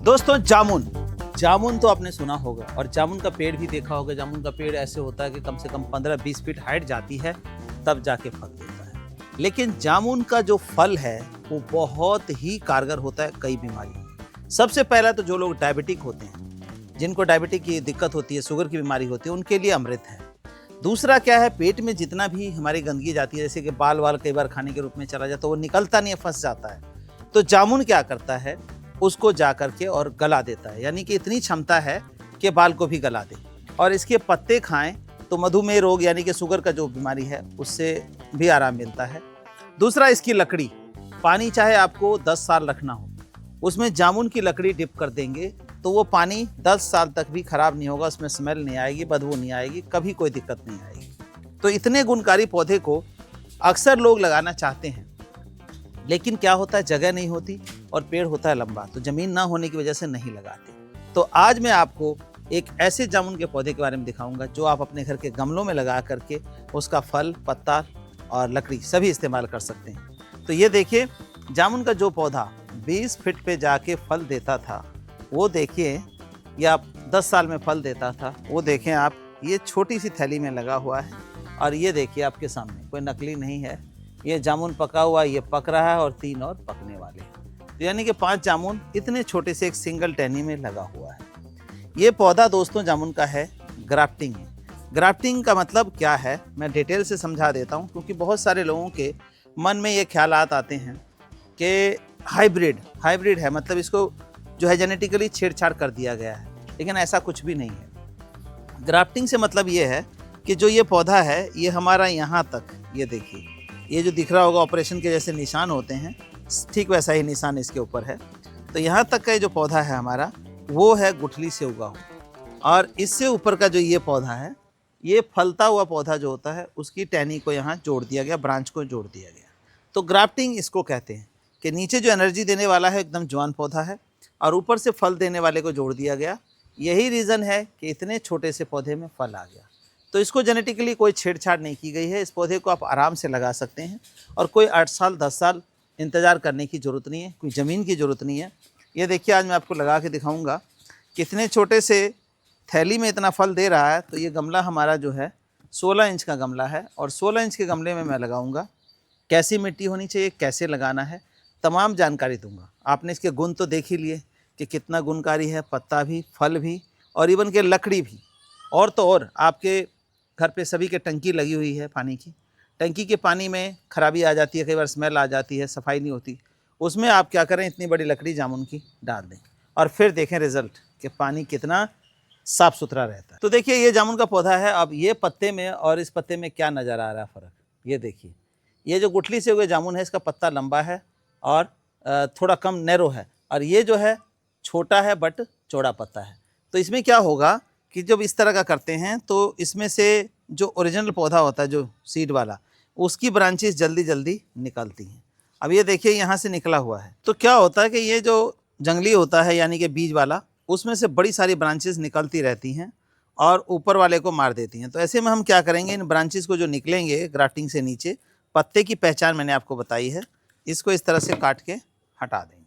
दोस्तों जामुन जामुन तो आपने सुना होगा और जामुन का पेड़ भी देखा होगा। जामुन का पेड़ ऐसे होता है कि कम से कम 15-20 फीट हाइट जाती है तब जाके फल देता है। लेकिन जामुन का जो फल है वो बहुत ही कारगर होता है कई बीमारियों में। सबसे पहला तो जो लोग डायबिटिक होते हैं, जिनको डायबिटिक की दिक्कत होती है, शुगर की बीमारी होती है, उनके लिए अमृत है। दूसरा क्या है, पेट में जितना भी हमारी गंदगी जाती है, जैसे कि बाल वाल कई बार खाने के रूप में चला जाता है, वो निकलता नहीं है, फंस जाता है। तो जामुन क्या करता है, उसको जा करके और गला देता है। यानी कि इतनी क्षमता है कि बाल को भी गला दे। और इसके पत्ते खाएं तो मधुमेह रोग यानी कि शुगर का जो बीमारी है उससे भी आराम मिलता है। दूसरा, इसकी लकड़ी, पानी चाहे आपको 10 साल रखना हो, उसमें जामुन की लकड़ी डिप कर देंगे तो वो पानी 10 साल तक भी खराब नहीं होगा, उसमें स्मेल नहीं आएगी, बदबू नहीं आएगी, कभी कोई दिक्कत नहीं आएगी। तो इतने गुणकारी पौधे को अक्सर लोग लगाना चाहते हैं, लेकिन क्या होता है, जगह नहीं होती और पेड़ होता है लंबा, तो जमीन ना होने की वजह से नहीं लगाते। तो आज मैं आपको एक ऐसे जामुन के पौधे के बारे में दिखाऊंगा जो आप अपने घर के गमलों में लगा करके उसका फल, पत्ता और लकड़ी सभी इस्तेमाल कर सकते हैं। तो ये देखिए, जामुन का जो पौधा 20 फीट पे जाके फल देता था, वो देखिए, या 10 साल में फल देता था, वो देखें आप, ये छोटी सी थैली में लगा हुआ है। और ये देखिए आपके सामने, कोई नकली नहीं है, ये जामुन पका हुआ, ये पक रहा है और 3 और पकने वाले हैं। तो यानी कि 5 जामुन इतने छोटे से एक सिंगल टहनी में लगा हुआ है। ये पौधा दोस्तों जामुन का है, ग्राफ्टिंग है। ग्राफ्टिंग का मतलब क्या है, मैं डिटेल से समझा देता हूँ, क्योंकि बहुत सारे लोगों के मन में ये ख्यालात आते हैं कि हाइब्रिड है, मतलब इसको जो है जेनेटिकली छेड़छाड़ कर दिया गया है, लेकिन ऐसा कुछ भी नहीं है। ग्राफ्टिंग से मतलब ये है कि जो ये पौधा है, ये हमारा यहाँ तक, ये देखिए, ये जो दिख रहा होगा ऑपरेशन के जैसे निशान होते हैं, ठीक वैसा ही निशान इसके ऊपर है। तो यहाँ तक का जो पौधा है हमारा, वो है गुठली से उगा हुआ। और इससे ऊपर का जो ये पौधा है, ये फलता हुआ पौधा जो होता है, उसकी टहनी को यहाँ जोड़ दिया गया, ब्रांच को जोड़ दिया गया। तो ग्राफ्टिंग इसको कहते हैं कि नीचे जो एनर्जी देने वाला है एकदम जवान पौधा है, और ऊपर से फल देने वाले को जोड़ दिया गया। यही रीज़न है कि इतने छोटे से पौधे में फल आ गया। तो इसको जेनेटिकली कोई छेड़छाड़ नहीं की गई है। इस पौधे को आप आराम से लगा सकते हैं और कोई 8 साल 10 साल इंतज़ार करने की ज़रूरत नहीं है, कोई ज़मीन की ज़रूरत नहीं है। ये देखिए, आज मैं आपको लगा के दिखाऊंगा कितने छोटे से थैली में इतना फल दे रहा है। तो ये गमला हमारा जो है 16 इंच का गमला है, और 16 इंच के गमले में मैं लगाऊंगा। कैसी मिट्टी होनी चाहिए, कैसे लगाना है, तमाम जानकारी दूंगा। आपने इसके गुण तो देख ही लिए कि कितना गुणकारी है, पत्ता भी, फल भी और इवन के लकड़ी भी। और तो और, आपके घर पे सभी के टंकी लगी हुई है पानी की। टंकी के पानी में खराबी आ जाती है, कई बार स्मेल आ जाती है, सफाई नहीं होती। उसमें आप क्या करें, इतनी बड़ी लकड़ी जामुन की डाल दें और फिर देखें रिजल्ट कि पानी कितना साफ़ सुथरा रहता है। तो देखिए, ये जामुन का पौधा है। अब ये पत्ते में और इस पत्ते में क्या नज़र आ रहा है फ़र्क, ये देखिए। ये जो गुठली से हुए जामुन है, इसका पत्ता लंबा है और थोड़ा कम नैरो है, और ये जो है छोटा है बट चौड़ा पत्ता है। तो इसमें क्या होगा कि जब इस तरह का करते हैं तो इसमें से जो ओरिजिनल पौधा होता है, जो सीड वाला, उसकी ब्रांचेस जल्दी जल्दी निकलती हैं। अब ये देखिए, यहाँ से निकला हुआ है। तो क्या होता है कि ये जो जंगली होता है यानी कि बीज वाला, उसमें से बड़ी सारी ब्रांचेस निकलती रहती हैं और ऊपर वाले को मार देती हैं। तो ऐसे में हम क्या करेंगे, इन ब्रांचेस को जो निकलेंगे ग्राफ्टिंग से नीचे, पत्ते की पहचान मैंने आपको बताई है, इसको इस तरह से काट के हटा देंगे।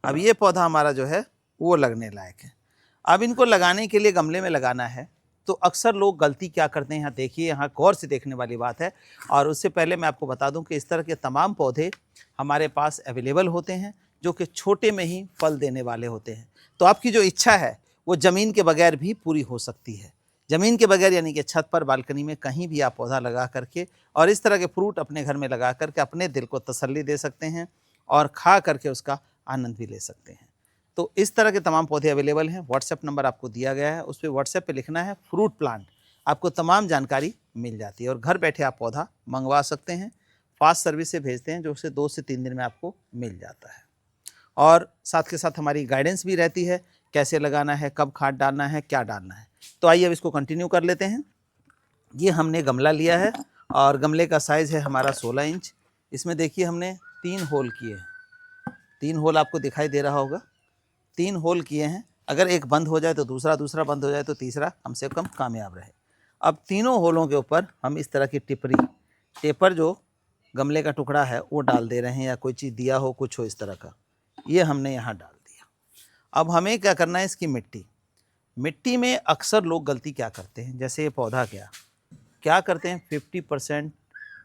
अब ये पौधा हमारा जो है वो लगने लायक है। अब इनको लगाने के लिए गमले में लगाना है। तो अक्सर लोग गलती क्या करते हैं, यहाँ देखिए, यहाँ गौर से देखने वाली बात है। और उससे पहले मैं आपको बता दूं कि इस तरह के तमाम पौधे हमारे पास अवेलेबल होते हैं, जो कि छोटे में ही फल देने वाले होते हैं। तो आपकी जो इच्छा है वो ज़मीन के बगैर भी पूरी हो सकती है। ज़मीन के बगैर यानी कि छत पर, बालकनी में, कहीं भी आप पौधा लगा करके और इस तरह के फ्रूट अपने घर में लगा करके अपने दिल को तसल्ली दे सकते हैं और खा करके उसका आनंद भी ले सकते हैं। तो इस तरह के तमाम पौधे अवेलेबल हैं। व्हाट्सएप नंबर आपको दिया गया है, उस पर व्हाट्सएप पे लिखना है फ्रूट प्लांट, आपको तमाम जानकारी मिल जाती है और घर बैठे आप पौधा मंगवा सकते हैं। फास्ट सर्विस से भेजते हैं, जो उसे 2 से 3 दिन में आपको मिल जाता है। और साथ के साथ हमारी गाइडेंस भी रहती है, कैसे लगाना है, कब खाद डालना है, क्या डालना है। तो आइए अब इसको कंटिन्यू कर लेते हैं। ये हमने गमला लिया है और गमले का साइज़ है हमारा 16 इंच। इसमें देखिए, हमने 3 होल किए हैं। 3 होल आपको दिखाई दे रहा होगा, 3 होल किए हैं। अगर एक बंद हो जाए तो दूसरा, दूसरा बंद हो जाए तो तीसरा कम से कम कामयाब रहे। अब तीनों होलों के ऊपर हम इस तरह की टेपर जो गमले का टुकड़ा है वो डाल दे रहे हैं, या कोई चीज़ दिया हो, कुछ हो इस तरह का, ये हमने यहाँ डाल दिया। अब हमें क्या करना है, इसकी मिट्टी में अक्सर लोग गलती क्या करते हैं, जैसे ये पौधा क्या करते हैं, 50%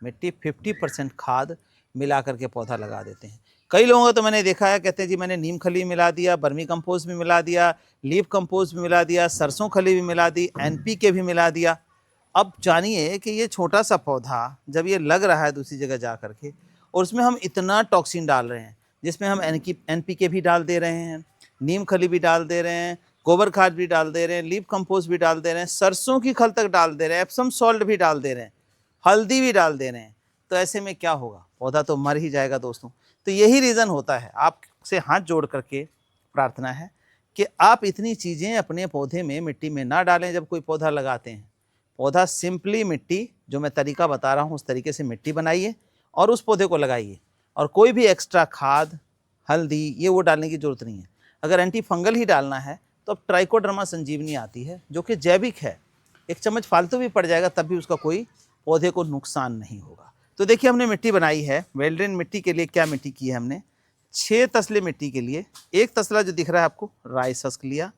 मिट्टी 50% खाद मिला करके पौधा लगा देते हैं। कई लोगों को तो मैंने देखा है, कहते हैं जी मैंने नीम खली मिला दिया, बर्मी कंपोस्ट भी मिला दिया, लीफ कंपोस्ट भी मिला दिया, सरसों खली भी मिला दी, NPK भी मिला दिया। अब जानिए कि ये छोटा सा पौधा जब ये लग रहा है दूसरी जगह जा करके, और उसमें हम इतना टॉक्सिन डाल रहे हैं, जिसमें हम NPK भी डाल दे रहे हैं, नीम खली भी डाल दे रहे हैं, गोबर खाद भी डाल दे रहे हैं, लीफ कंपोस्ट भी डाल दे रहे हैं, सरसों की खल तक डाल दे रहे हैं, एप्सम सॉल्ट भी डाल दे रहे हैं, हल्दी भी डाल दे रहे हैं। तो ऐसे में क्या होगा, पौधा तो मर ही जाएगा दोस्तों। तो यही रीज़न होता है, आपसे हाथ जोड़ करके प्रार्थना है कि आप इतनी चीज़ें अपने पौधे में, मिट्टी में ना डालें जब कोई पौधा लगाते हैं। पौधा सिंपली मिट्टी, जो मैं तरीका बता रहा हूँ उस तरीके से मिट्टी बनाइए और उस पौधे को लगाइए, और कोई भी एक्स्ट्रा खाद, हल्दी, ये वो डालने की ज़रूरत नहीं है। अगर एंटी फंगल ही डालना है तो अब ट्राइकोडर्मा संजीवनी आती है, जो कि जैविक है, 1 चम्मच फालतू भी पड़ जाएगा तब भी उसका कोई पौधे को नुकसान नहीं होगा। तो देखिए हमने मिट्टी बनाई है, वेल ड्रेन मिट्टी के लिए क्या मिट्टी की है हमने, 6 तसले मिट्टी के लिए 1 तसला जो दिख रहा है आपको राइस हस्क लिया,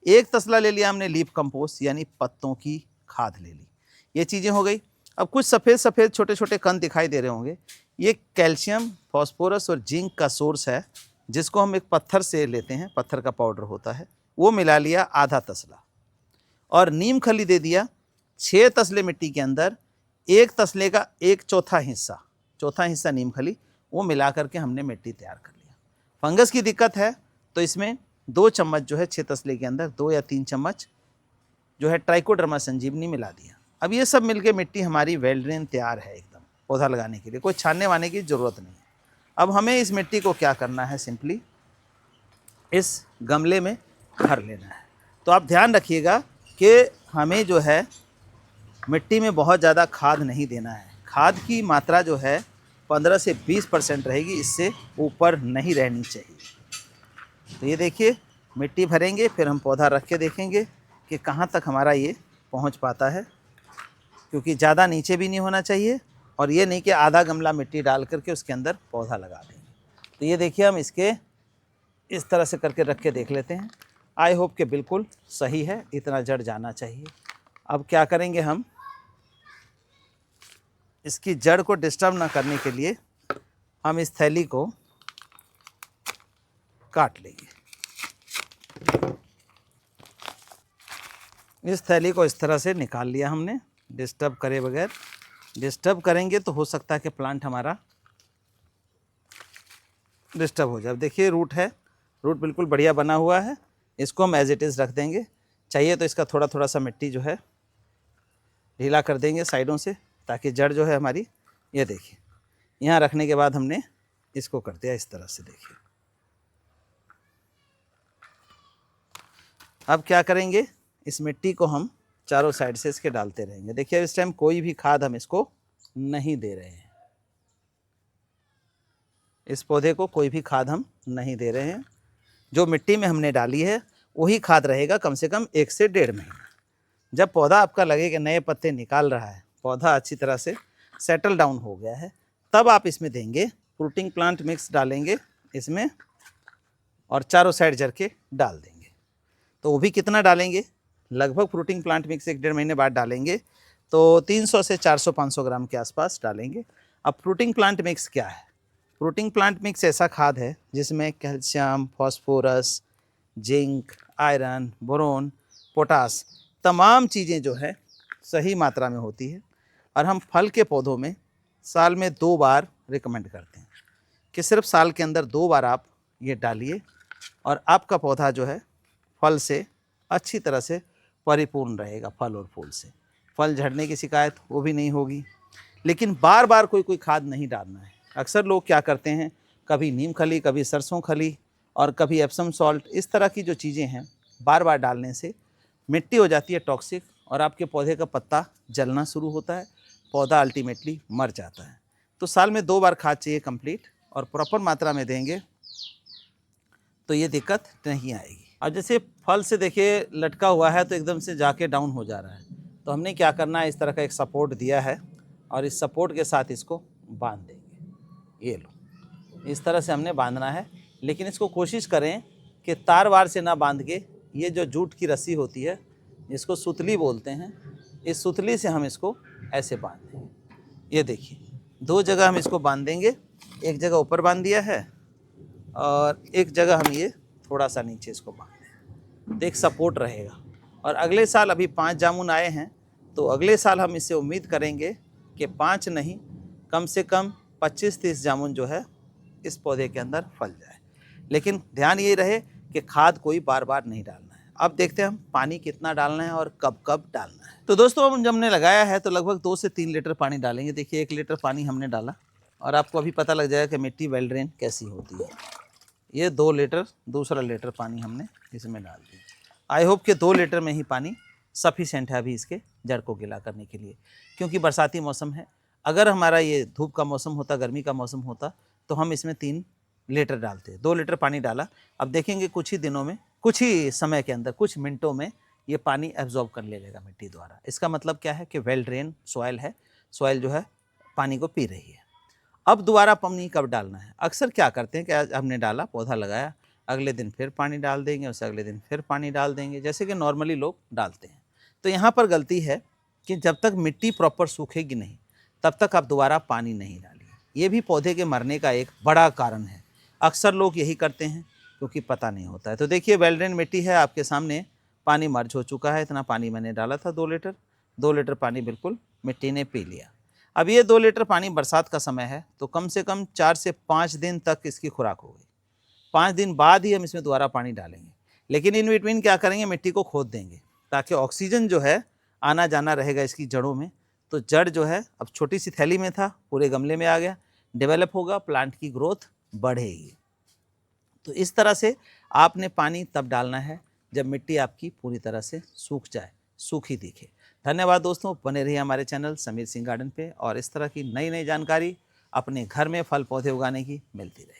1 तसला ले लिया हमने लीफ कंपोस्ट यानी पत्तों की खाद ले ली। ये चीज़ें हो गई। अब कुछ सफ़ेद सफ़ेद छोटे छोटे कण दिखाई दे रहे होंगे, ये कैल्शियम, फॉस्फोरस और जिंक का सोर्स है, जिसको हम एक पत्थर से लेते हैं, पत्थर का पाउडर होता है, वो मिला लिया आधा तसला। और नीम खली दे दिया 6 तसले मिट्टी के अंदर, 1 तसले का 1/4 हिस्सा, चौथा हिस्सा नीम खली, वो मिला करके हमने मिट्टी तैयार कर लिया। फंगस की दिक्कत है तो इसमें 2 चम्मच जो है 6 तसले के अंदर 2 या 3 चम्मच जो है ट्राइकोडर्मा संजीवनी मिला दिया। अब ये सब मिलके मिट्टी हमारी वेल ड्रेन तैयार है एकदम पौधा लगाने के लिए, कोई छानने वाने की ज़रूरत नहीं है। अब हमें इस मिट्टी को क्या करना है, सिंपली इस गमले में भर लेना है। तो आप ध्यान रखिएगा कि हमें जो है मिट्टी में बहुत ज़्यादा खाद नहीं देना है। खाद की मात्रा जो है 15 से 20% रहेगी, इससे ऊपर नहीं रहनी चाहिए। तो ये देखिए मिट्टी भरेंगे, फिर हम पौधा रख के देखेंगे कि कहाँ तक हमारा ये पहुँच पाता है, क्योंकि ज़्यादा नीचे भी नहीं होना चाहिए और ये नहीं कि आधा गमला मिट्टी डाल करके उसके अंदर पौधा लगा देंगे। तो ये देखिए हम इसके इस तरह से करके रख के देख लेते हैं। आई होप कि बिल्कुल सही है, इतना जड़ जाना चाहिए। अब क्या करेंगे, हम इसकी जड़ को डिस्टर्ब ना करने के लिए हम इस थैली को काट लेंगे। इस थैली को इस तरह से निकाल लिया हमने, डिस्टर्ब करे बगैर। डिस्टर्ब करेंगे तो हो सकता है कि प्लांट हमारा डिस्टर्ब हो जाए। अब देखिए रूट है, रूट बिल्कुल बढ़िया बना हुआ है, इसको हम एज इट इज़ रख देंगे। चाहिए तो इसका थोड़ा थोड़ा सा मिट्टी जो है ढीला कर देंगे साइडों से, ताकि जड़ जो है हमारी, ये देखिए यहाँ रखने के बाद हमने इसको कर दिया इस तरह से। देखिए अब क्या करेंगे, इस मिट्टी को हम चारों साइड से इसके डालते रहेंगे। देखिए इस टाइम कोई भी खाद हम इसको नहीं दे रहे हैं, इस पौधे को कोई भी खाद हम नहीं दे रहे हैं। जो मिट्टी में हमने डाली है वही खाद रहेगा कम से कम 1 से 1.5 महीना। जब पौधा आपका लगे कि नए पत्ते निकाल रहा है, पौधा अच्छी तरह से सेटल डाउन हो गया है, तब आप इसमें देंगे फ्रूटिंग प्लांट मिक्स, डालेंगे इसमें और चारों साइड जर के डाल देंगे। तो वो भी कितना डालेंगे, लगभग फ्रूटिंग प्लांट मिक्स 1-1.5 महीने बाद डालेंगे, तो 300 से 400-500 ग्राम के आसपास डालेंगे। अब फ्रूटिंग प्लांट मिक्स क्या है, फ्रूटिंग प्लांट मिक्स ऐसा खाद है जिसमें calcium, phosphorus, zinc, iron, boron, potash, तमाम चीज़ें जो है सही मात्रा में होती है। और हम फल के पौधों में साल में 2 बार रिकमेंड करते हैं कि सिर्फ साल के अंदर 2 बार आप ये डालिए और आपका पौधा जो है फल से अच्छी तरह से परिपूर्ण रहेगा, फल और फूल से। फल झड़ने की शिकायत वो भी नहीं होगी। लेकिन बार बार कोई खाद नहीं डालना है। अक्सर लोग क्या करते हैं, कभी नीम खली, कभी सरसों खली और कभी एप्सम सॉल्ट, इस तरह की जो चीज़ें हैं बार बार डालने से मिट्टी हो जाती है टॉक्सिक और आपके पौधे का पत्ता जलना शुरू होता है, पौधा अल्टीमेटली मर जाता है। तो साल में 2 बार खाद चाहिए कंप्लीट, और प्रॉपर मात्रा में देंगे तो ये दिक्कत नहीं आएगी। और जैसे फल से देखिए लटका हुआ है तो एकदम से जाके डाउन हो जा रहा है, तो हमने क्या करना है, इस तरह का एक सपोर्ट दिया है और इस सपोर्ट के साथ इसको बांध देंगे। ये लो, इस तरह से हमने बांधना है। लेकिन इसको कोशिश करें कि तार वार से ना बांध के ये जो जूट की रस्सी होती है जिसको सुतली बोलते हैं, इस सुतली से हम इसको ऐसे बांध देंगे। ये देखिए 2 जगह हम इसको बांध देंगे, एक जगह ऊपर बांध दिया है और एक जगह हम ये थोड़ा सा नीचे इसको बांध दें, तो एक सपोर्ट रहेगा। और अगले साल अभी 5 जामुन आए हैं, तो अगले साल हम इससे उम्मीद करेंगे कि 5 नहीं कम से कम 25-30 जामुन जो है इस पौधे के अंदर फल जाए। लेकिन ध्यान ये रहे कि खाद कोई बार बार नहीं डालना है। अब देखते हैं हम पानी कितना डालना है और कब कब डालना है। तो दोस्तों हम जब हमने लगाया है तो लगभग 2 से 3 लीटर पानी डालेंगे। देखिए 1 लीटर पानी हमने डाला और आपको अभी पता लग जाएगा कि मिट्टी वेल ड्रेन कैसी होती है। ये 2 लीटर, दूसरा लीटर पानी हमने इसमें डाल दिया। आई होप कि 2 लीटर में ही पानी सफिशेंट है अभी इसके जड़ को गीला करने के लिए, क्योंकि बरसाती मौसम है। अगर हमारा ये धूप का मौसम होता, गर्मी का मौसम होता, तो हम इसमें 3 लीटर डालते। 2 लीटर पानी डाला। अब देखेंगे कुछ ही दिनों में, कुछ ही समय के अंदर, कुछ मिनटों में ये पानी एब्जॉर्ब कर ले लेगा मिट्टी द्वारा। इसका मतलब क्या है कि वेल ड्रेन सॉइल है, सॉइल जो है पानी को पी रही है। अब दोबारा पानी कब डालना है? अक्सर क्या करते हैं कि आज हमने डाला, पौधा लगाया, अगले दिन फिर पानी डाल देंगे, उससे अगले दिन फिर पानी डाल देंगे, जैसे कि नॉर्मली लोग डालते हैं। तो यहाँ पर गलती है कि जब तक मिट्टी प्रॉपर सूखेगी नहीं तब तक आप दोबारा पानी नहीं डालिए। ये भी पौधे के मरने का एक बड़ा कारण है। अक्सर लोग यही करते हैं क्योंकि पता नहीं होता है। तो देखिए वेल ड्रेन मिट्टी है आपके सामने, पानी मर्ज हो चुका है। इतना पानी मैंने डाला था 2 लीटर पानी बिल्कुल मिट्टी ने पी लिया। अब ये 2 लीटर पानी बरसात का समय है तो कम से कम 4 से 5 दिन तक इसकी खुराक हो गई। 5 दिन बाद ही हम इसमें दोबारा पानी डालेंगे, लेकिन इन बिटवीन क्या करेंगे, मिट्टी को खोद देंगे ताकि ऑक्सीजन जो है आना जाना रहेगा इसकी जड़ों में। तो जड़ जो है अब छोटी सी थैली में था, पूरे गमले में आ गया, डेवलप होगा, प्लांट की ग्रोथ बढ़ेगी। तो इस तरह से आपने पानी तब डालना है जब मिट्टी आपकी पूरी तरह से सूख जाए, सूखी दिखे। धन्यवाद दोस्तों, बने रहिए हमारे चैनल समीर सिंह गार्डन पे और इस तरह की नई नई जानकारी अपने घर में फल पौधे उगाने की मिलती रहे।